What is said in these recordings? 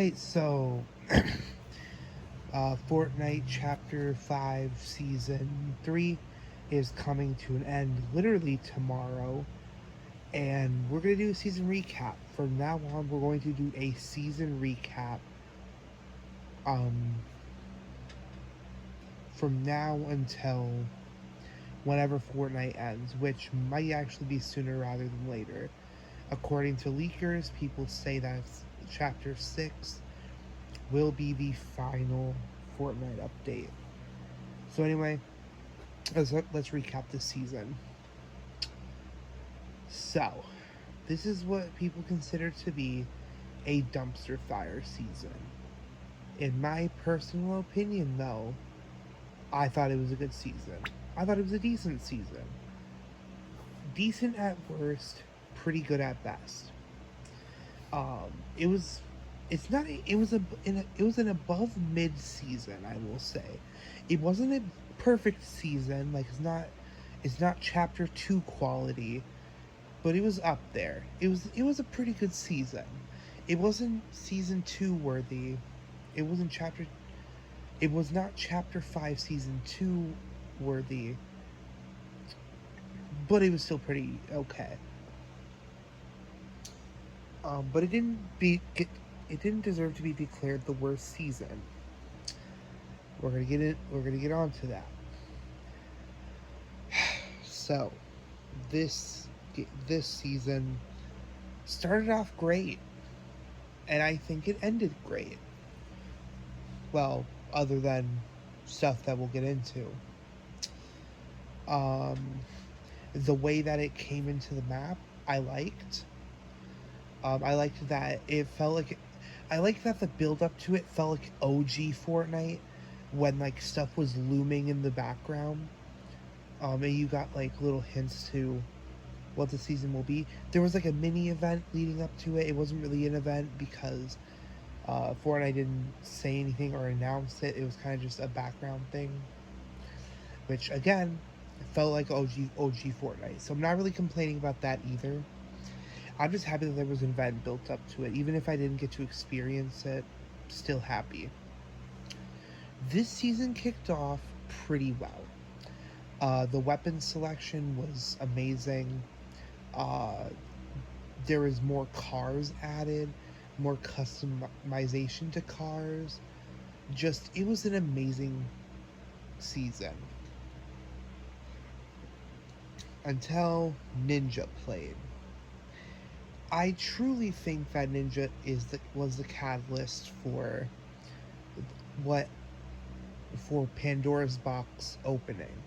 Alright, so Fortnite Chapter 5 Season 3 is coming to an end literally tomorrow, and we're going to do a season recap. From now on, we're going to do a season recap from now until whenever Fortnite ends, which might actually be sooner rather than later. According to leakers, people say that Chapter 6 will be the final Fortnite update. So anyway, let's recap this season. So, this is what people consider to be a dumpster fire season. In my personal opinion, though, I thought it was a good season. I thought it was a decent season. Decent at worst, pretty good at best. It was an above mid season, I will say. It wasn't a perfect season, like it's not chapter 2 quality, but it was up there. It was a pretty good season. It wasn't season 2 worthy. It was not chapter 5 season 2 worthy, but it was still pretty okay. But it didn't deserve to be declared the worst season. We're gonna get onto that. So, this season started off great, and I think it ended great. Well, other than stuff that we'll get into. The way that it came into the map, I liked. I liked that it felt like I like that the build up to it felt like OG Fortnite, when like stuff was looming in the background. And you got like little hints to what the season will be. There was like a mini event leading up to it. It wasn't really an event because Fortnite didn't say anything or announce it. It was kind of just a background thing, which again felt like OG Fortnite. So I'm not really complaining about that either. I'm just happy that there was an event built up to it. Even if I didn't get to experience it, still happy. This season kicked off pretty well. The weapon selection was amazing. There was more cars added, more customization to cars. It was an amazing season. Until Ninja played. I truly think that Ninja was the catalyst for Pandora's box opening.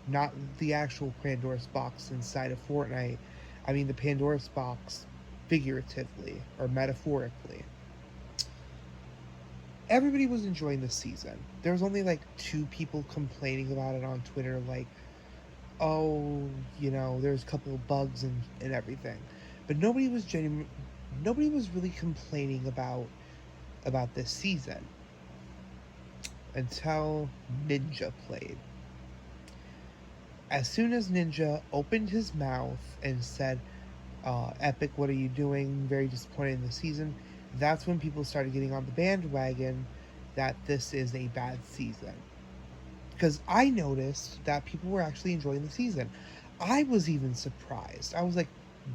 Not the actual Pandora's box inside of Fortnite. I mean the Pandora's box figuratively or metaphorically. Everybody was enjoying this season. There was only like 2 people complaining about it on Twitter, like, oh, there's a couple of bugs and everything. But nobody was really complaining about this season until Ninja played. As soon as Ninja opened his mouth and said, Epic, what are you doing? Very disappointed in the season. That's when people started getting on the bandwagon that this is a bad season. Because I noticed that people were actually enjoying the season. I was even surprised. I was like,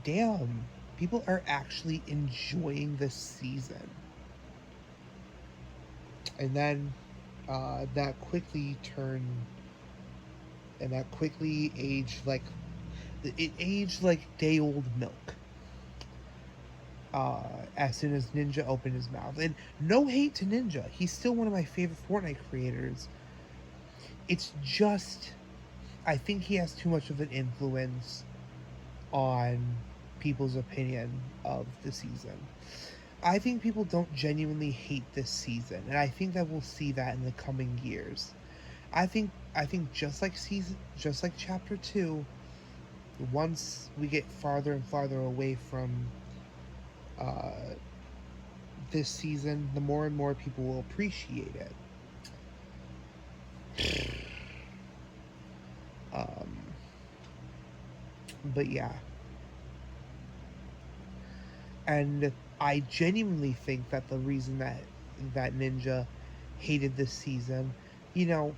damn, people are actually enjoying this season. And then that quickly aged like day old milk. As soon as Ninja opened his mouth. And no hate to Ninja. He's still one of my favorite Fortnite creators. It's just, I think he has too much of an influence on people's opinion of the season. I think people don't genuinely hate this season, and I think that we'll see that in the coming years. I think just like chapter 2, once we get farther and farther away from this season, the more and more people will appreciate it. But yeah. And I genuinely think that the reason that Ninja hated this season, you know,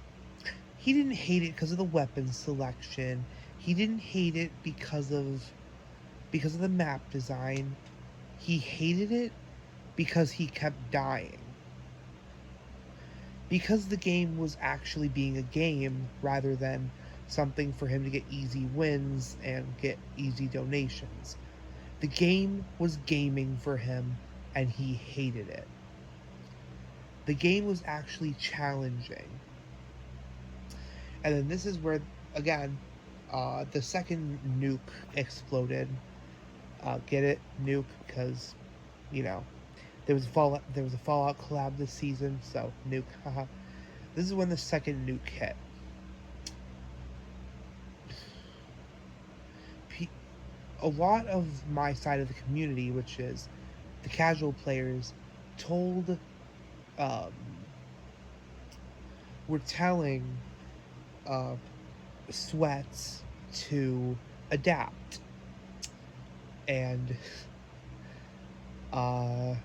he didn't hate it because of the weapon selection. He didn't hate it because of the map design. He hated it because he kept dying. Because the game was actually being a game rather than something for him to get easy wins and get easy donations. The game was gaming for him and he hated it. The game was actually challenging. And then this is where, again, the second nuke exploded. Get it? Nuke, because, you know, there was a Fallout collab this season, so nuke, haha. This is when the second nuke hit. A lot of my side of the community, which is the casual players, told, um, were telling Sweats to adapt, and the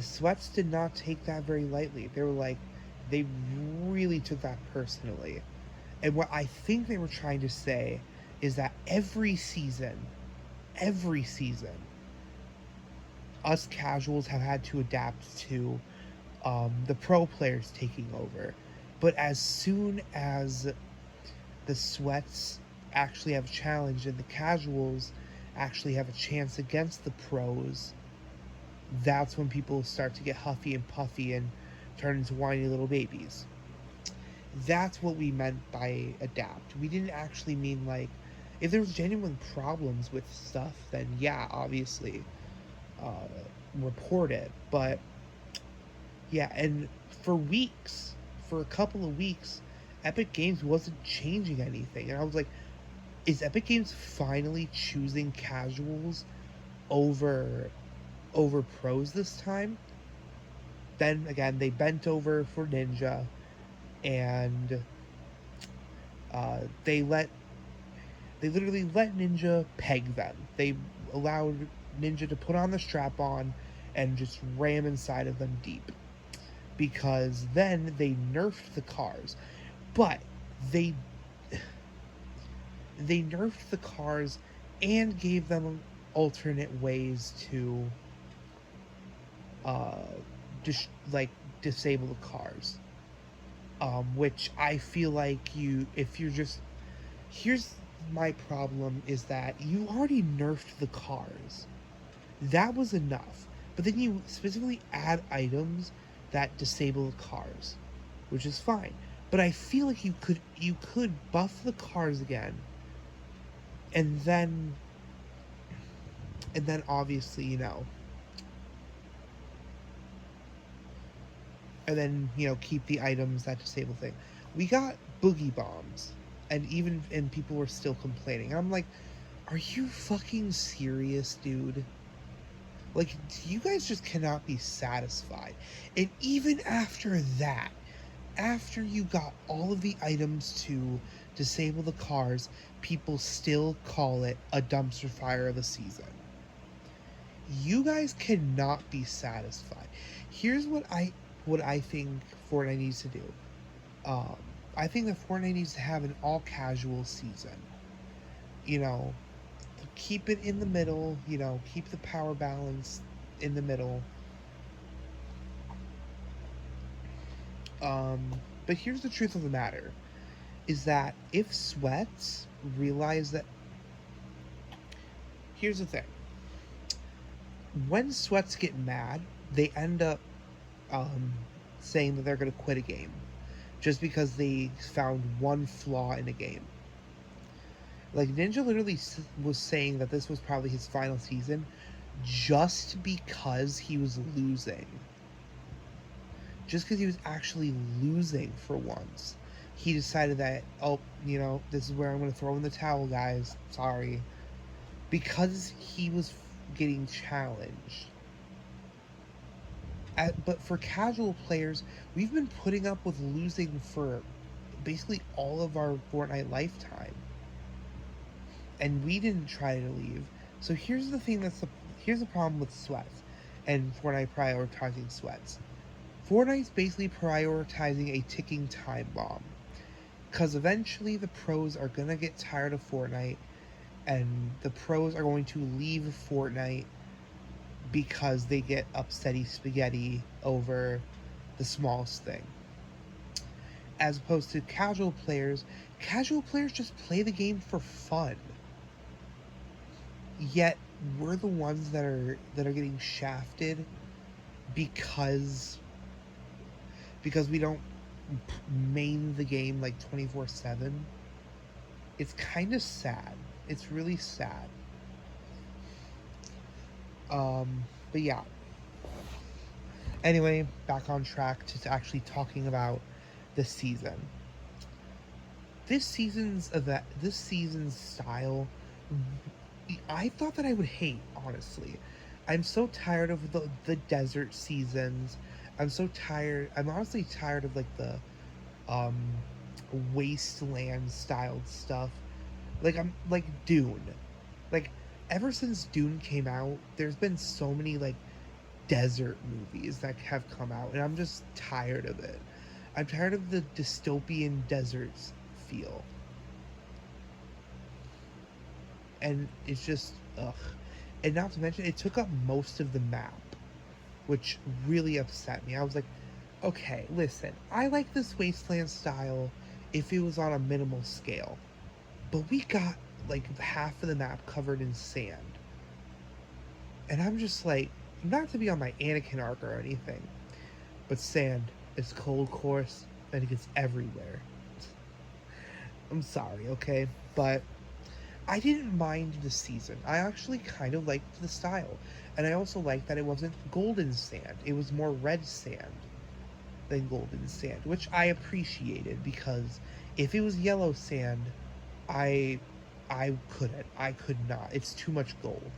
Sweats did not take that very lightly. They were like, they really took that personally. And what I think they were trying to say is that every season, us casuals have had to adapt to the pro players taking over. But as soon as the Sweats actually have a challenge and the casuals actually have a chance against the pros, that's when people start to get huffy and puffy and turn into whiny little babies. That's what we meant by adapt. We didn't actually mean, like, if there was genuine problems with stuff, then yeah, obviously, report it. But yeah, and for a couple of weeks, Epic Games wasn't changing anything, and I was like, is Epic Games finally choosing casuals over pros this time? Then again, they bent over for Ninja, and they literally let Ninja peg them. They allowed Ninja to put on the strap on and just ram inside of them deep, because then they nerfed the cars. But they nerfed the cars and gave them alternate ways to disable the cars, which I feel like here's my problem, is that you already nerfed the cars. That was enough. But then you specifically add items that disable the cars, which is fine. But I feel like you could buff the cars again, and then obviously, and then keep the items that disable thing. We got boogie bombs, and people were still complaining. And I'm like, are you fucking serious, dude? Like, you guys just cannot be satisfied. And even after that, after you got all of the items to disable the cars, people still call it a dumpster fire of the season. You guys cannot be satisfied. Here's what I think Fortnite needs to do. I think that Fortnite needs to have an all casual season. Keep it in the middle. Keep the power balance in the middle. But here's the truth of the matter, is that if Sweats realize that... Here's the thing. When Sweats get mad, they end up saying that they're going to quit a game just because they found one flaw in a game. Like, Ninja literally was saying that this was probably his final season just because he was losing. Just because he was actually losing for once. He decided that, this is where I'm going to throw in the towel, guys. Sorry. Because he was getting challenged. But for casual players, we've been putting up with losing for basically all of our Fortnite lifetime. And we didn't try to leave. So here's the problem with sweats and Fortnite prioritizing sweats. Fortnite's basically prioritizing a ticking time bomb. Because eventually the pros are gonna get tired of Fortnite, and the pros are going to leave Fortnite because they get upsetty spaghetti over the smallest thing. As opposed to casual players just play the game for fun. Yet we're the ones that are getting shafted because we don't main the game like 24/7. It's kind of sad. It's really sad. But yeah. Anyway, back on track to actually talking about the season. This season's style, I thought that I would hate, honestly. I'm so tired of the desert seasons. I'm honestly tired of like the um wasteland styled stuff. Like I'm like Dune. Like ever since Dune came out, there's been so many like desert movies that have come out, and I'm just tired of it. I'm tired of the dystopian deserts feel. And it's just ugh. And not to mention it took up most of the map, which really upset me. I was like, okay, listen, I like this wasteland style if it was on a minimal scale. But we got like half of the map covered in sand. And I'm just like, not to be on my Anakin arc or anything, but sand is cold course and it gets everywhere. I'm sorry, okay? But I didn't mind the season. I actually kind of liked the style. And I also liked that it wasn't golden sand. It was more red sand than golden sand, which I appreciated because if it was yellow sand, I couldn't. I could not. It's too much gold.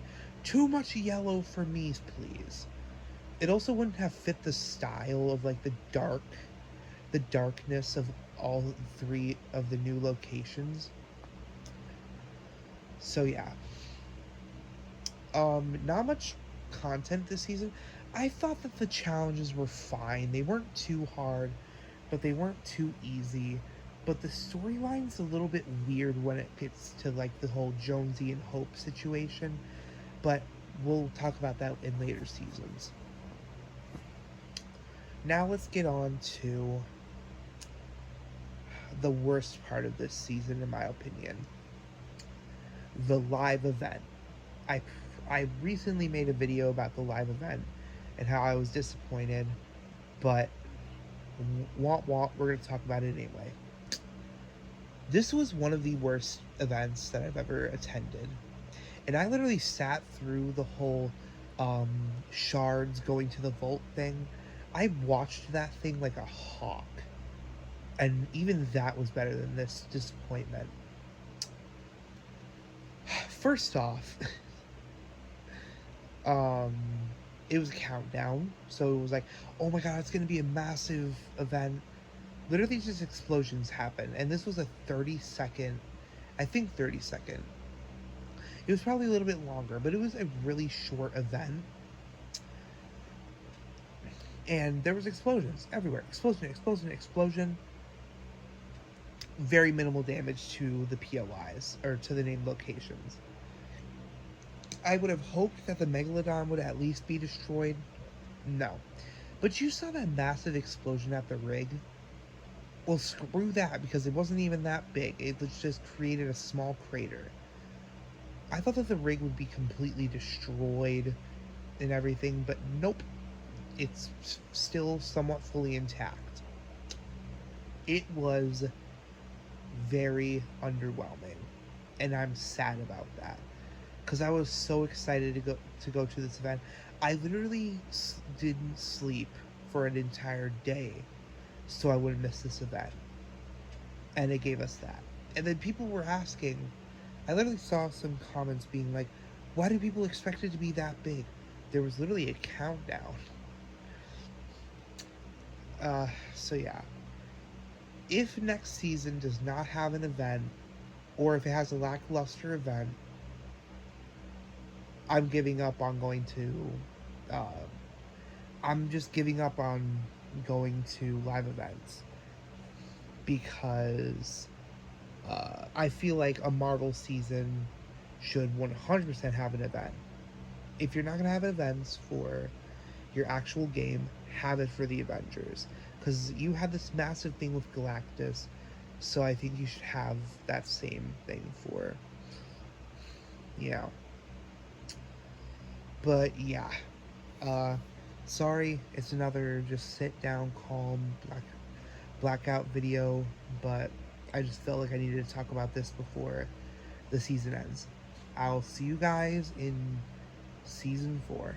Too much yellow for me, please. It also wouldn't have fit the style of like the darkness of all three of the new locations. So yeah. Not much content this season. I thought that the challenges were fine. They weren't too hard, but they weren't too easy. But the storyline's a little bit weird when it gets to like the whole Jonesy and Hope situation. But we'll talk about that in later seasons. Now let's get on to the worst part of this season, in my opinion. The live event. I recently made a video about the live event and how I was disappointed, but we're going to talk about it anyway. This was one of the worst events that I've ever attended. And I literally sat through the whole shards going to the vault thing. I watched that thing like a hawk. And even that was better than this disappointment. First off, it was a countdown. So it was like, oh my god, it's going to be a massive event. Literally just explosions happen. And this was a 30-second, I think 30-second. It was probably a little bit longer, but it was a really short event. And there was explosions everywhere. Explosion. Very minimal damage to the POIs, or to the named locations. I would have hoped that the Megalodon would at least be destroyed. No. But you saw that massive explosion at the rig? Well, screw that, because it wasn't even that big. It just created a small crater. I thought that the rig would be completely destroyed and everything, but nope. It's still somewhat fully intact. It was very underwhelming, and I'm sad about that, because I was so excited to go to this event. I literally didn't sleep for an entire day so I wouldn't miss this event, and it gave us that. And then people were asking, I literally saw some comments being like, why do people expect it to be that big? There was literally a countdown. So yeah. If next season does not have an event, or if it has a lackluster event, I'm giving up on going to. I'm just giving up on going to live events because I feel like a Marvel season should 100% have an event. If you're not going to have events for your actual game, have it for the Avengers. Because you had this massive thing with Galactus, so I think you should have that same thing for. Yeah. But yeah. Uh, sorry, it's another just sit down, calm, blackout video, but I just felt like I needed to talk about this before the season ends. I'll see you guys in season 4.